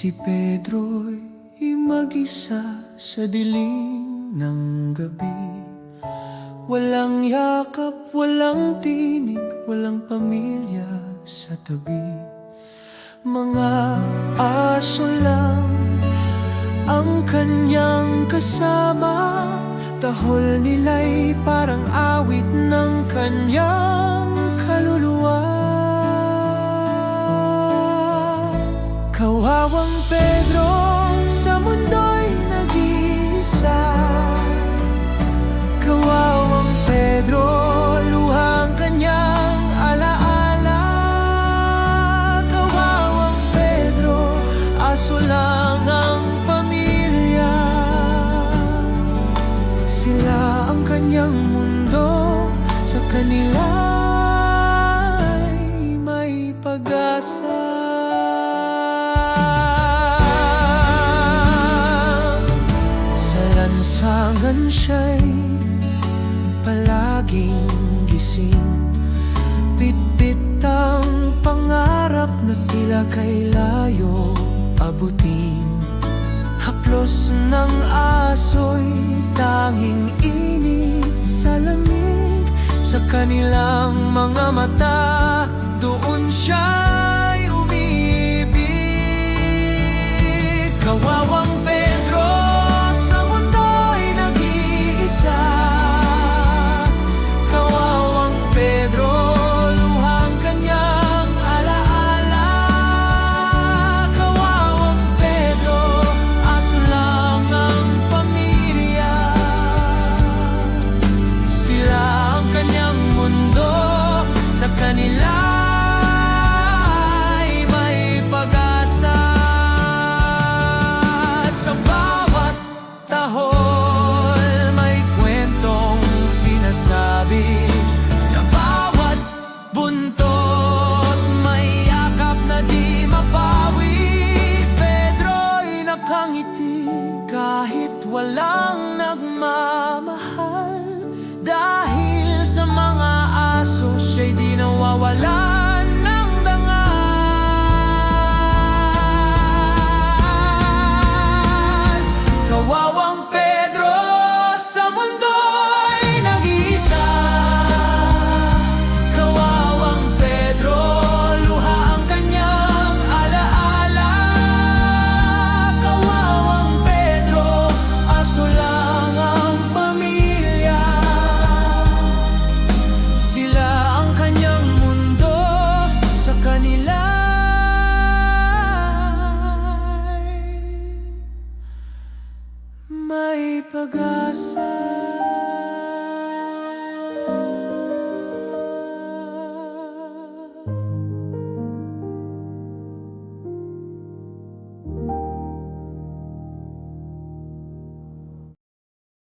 Si Pedro'y mag-isa sa dilim ng gabi. Walang yakap, walang tinig, walang pamilya sa tabi. Mga aso lang ang kanyang kasama. Tahol nila'y parang awit ng kanyang kaluluwa. Kawawang Pedro sa mundo'y nag-iisa. Kawawang Pedro, luhang kanyang alaala. Kawawang Pedro, aso lang ang pamilya. Sila ang kanyang mundo, sa kanila'y may pag-asa. Lansangan siya'y palaging gising. Bitbit ang pangarap na tila kay layo abutin. Haplos ng aso'y tanging init sa lamig. Sa kanilang mga mata, doon siya'y umiibig. Kawawang Pedro sa mundo'y nag-iisa. Kawawang Pedro, luhang kanyang alaala. Kawawang Pedro, aso lang ang pamilya. Sila ang kanyang mundo, sa kanila'y may pag-asa. Sa bawat tahol may kwentong sinasabi. Sa bawat buntot may yakap na di mapawi. Pedro'y nakangiti kahit walang nagmamahal. Dahil sa mga aso siya'y di nawawalan ng dangal. Kawawang Pedro sa mundo'y nag-iisa. Kawawang Pedro, luha ang kanyang alaala. Kawawang Pedro, aso lang ang pamilya. Sila ang kanyang mundo, sa kanila'y may pag-asa.